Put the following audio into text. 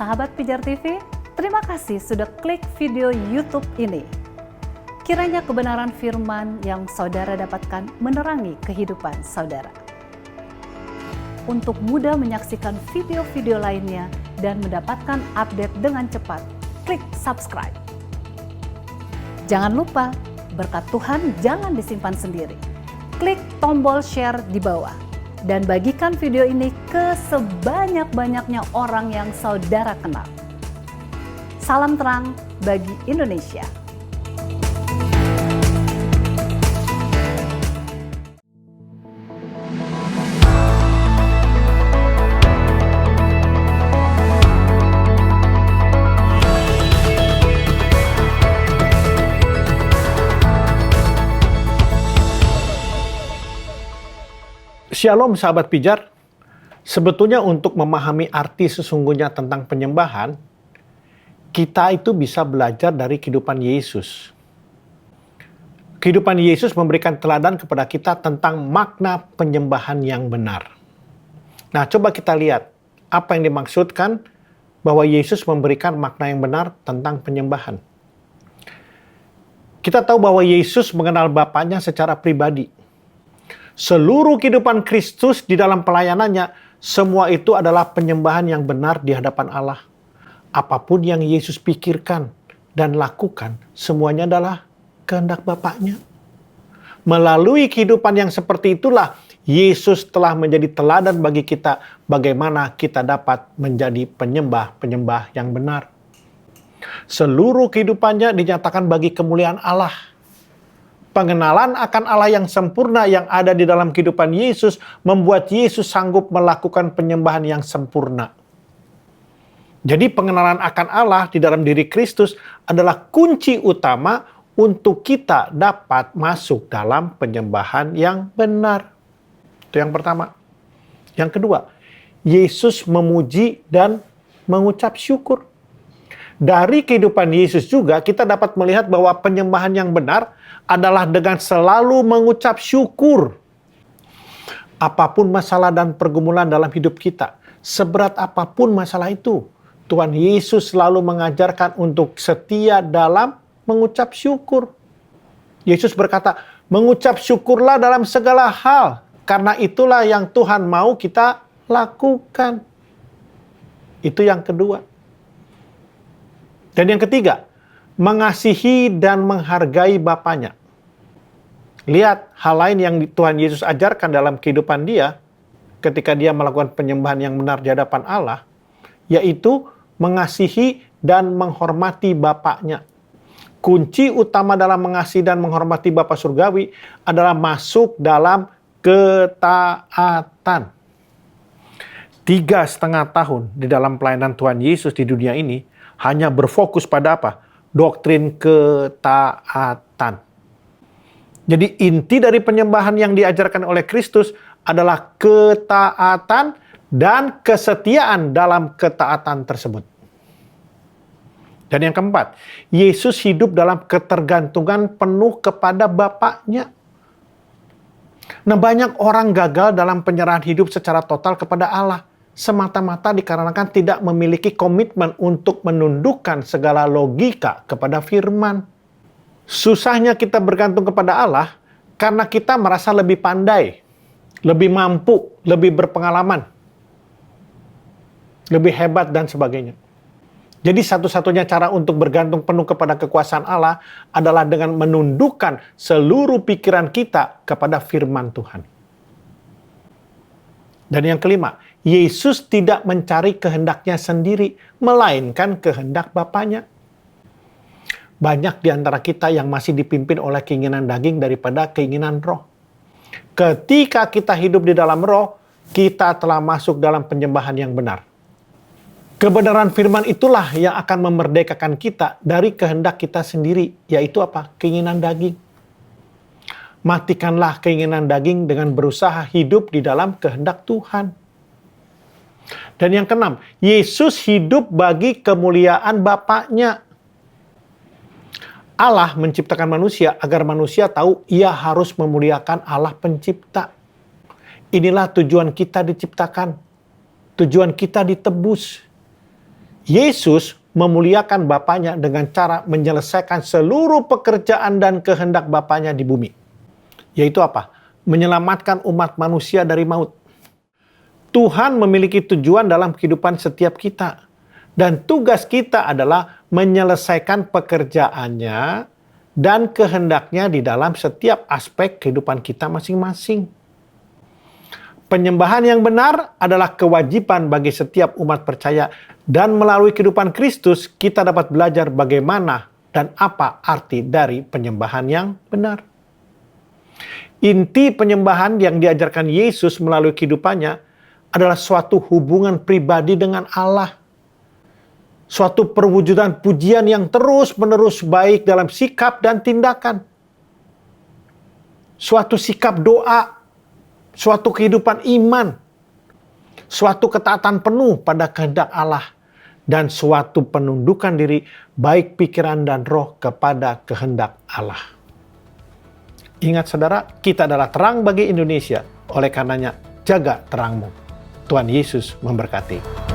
Sahabat Pijar TV, terima kasih sudah klik video YouTube ini. Kiranya kebenaran firman yang saudara dapatkan menerangi kehidupan saudara. Untuk mudah menyaksikan video-video lainnya dan mendapatkan update dengan cepat, klik subscribe. Jangan lupa, berkat Tuhan jangan disimpan sendiri. Klik tombol share di bawah dan bagikan video ini ke sebanyak-banyaknya orang yang saudara kenal. Salam terang bagi Indonesia. Shalom sahabat pijar, sebetulnya untuk memahami arti sesungguhnya tentang penyembahan, kita itu bisa belajar dari kehidupan Yesus. Kehidupan Yesus memberikan teladan kepada kita tentang makna penyembahan yang benar. Nah, coba kita lihat apa yang dimaksudkan bahwa Yesus memberikan makna yang benar tentang penyembahan. Kita tahu bahwa Yesus mengenal Bapaknya secara pribadi. Seluruh kehidupan Kristus di dalam pelayanannya, semua itu adalah penyembahan yang benar di hadapan Allah. Apapun yang Yesus pikirkan dan lakukan, semuanya adalah kehendak Bapaknya. Melalui kehidupan yang seperti itulah, Yesus telah menjadi teladan bagi kita bagaimana kita dapat menjadi penyembah-penyembah yang benar. Seluruh kehidupannya dinyatakan bagi kemuliaan Allah. Pengenalan akan Allah yang sempurna yang ada di dalam kehidupan Yesus membuat Yesus sanggup melakukan penyembahan yang sempurna. Jadi pengenalan akan Allah di dalam diri Kristus adalah kunci utama untuk kita dapat masuk dalam penyembahan yang benar. Itu yang pertama. Yang kedua, Yesus memuji dan mengucap syukur. Dari kehidupan Yesus juga kita dapat melihat bahwa penyembahan yang benar adalah dengan selalu mengucap syukur. Apapun masalah dan pergumulan dalam hidup kita, seberat apapun masalah itu, Tuhan Yesus selalu mengajarkan untuk setia dalam mengucap syukur. Yesus berkata, mengucap syukurlah dalam segala hal, karena itulah yang Tuhan mau kita lakukan. Itu yang kedua. Dan yang ketiga, mengasihi dan menghargai Bapaknya. Lihat hal lain yang Tuhan Yesus ajarkan dalam kehidupan dia ketika dia melakukan penyembahan yang benar di hadapan Allah, yaitu mengasihi dan menghormati Bapaknya. Kunci utama dalam mengasihi dan menghormati Bapa Surgawi adalah masuk dalam ketaatan. 3,5 tahun di dalam pelayanan Tuhan Yesus di dunia ini hanya berfokus pada apa? Doktrin ketaatan. Jadi inti dari penyembahan yang diajarkan oleh Kristus adalah ketaatan dan kesetiaan dalam ketaatan tersebut. Dan yang keempat, Yesus hidup dalam ketergantungan penuh kepada Bapaknya. Nah, banyak orang gagal dalam penyerahan hidup secara total kepada Allah semata-mata dikarenakan tidak memiliki komitmen untuk menundukkan segala logika kepada firman. Susahnya kita bergantung kepada Allah karena kita merasa lebih pandai, lebih mampu, lebih berpengalaman, lebih hebat dan sebagainya. Jadi satu-satunya cara untuk bergantung penuh kepada kekuasaan Allah adalah dengan menundukkan seluruh pikiran kita kepada firman Tuhan. Dan yang kelima, Yesus tidak mencari kehendaknya sendiri, melainkan kehendak Bapaknya. Banyak di antara kita yang masih dipimpin oleh keinginan daging daripada keinginan roh. Ketika kita hidup di dalam roh, kita telah masuk dalam penyembahan yang benar. Kebenaran firman itulah yang akan memerdekakan kita dari kehendak kita sendiri, yaitu apa? Keinginan daging. Matikanlah keinginan daging dengan berusaha hidup di dalam kehendak Tuhan. Dan yang keenam, Yesus hidup bagi kemuliaan Bapaknya. Allah menciptakan manusia agar manusia tahu ia harus memuliakan Allah pencipta. Inilah tujuan kita diciptakan. Tujuan kita ditebus. Yesus memuliakan Bapanya dengan cara menyelesaikan seluruh pekerjaan dan kehendak Bapanya di bumi. Yaitu apa? Menyelamatkan umat manusia dari maut. Tuhan memiliki tujuan dalam kehidupan setiap kita. Dan tugas kita adalah menyelesaikan pekerjaannya dan kehendaknya di dalam setiap aspek kehidupan kita masing-masing. Penyembahan yang benar adalah kewajiban bagi setiap umat percaya, dan melalui kehidupan Kristus kita dapat belajar bagaimana dan apa arti dari penyembahan yang benar. Inti penyembahan yang diajarkan Yesus melalui kehidupannya adalah suatu hubungan pribadi dengan Allah. Suatu perwujudan pujian yang terus-menerus baik dalam sikap dan tindakan. Suatu sikap doa, suatu kehidupan iman, suatu ketaatan penuh pada kehendak Allah, dan suatu penundukan diri baik pikiran dan roh kepada kehendak Allah. Ingat saudara, kita adalah terang bagi Indonesia. Oleh karenanya, jaga terangmu. Tuhan Yesus memberkati.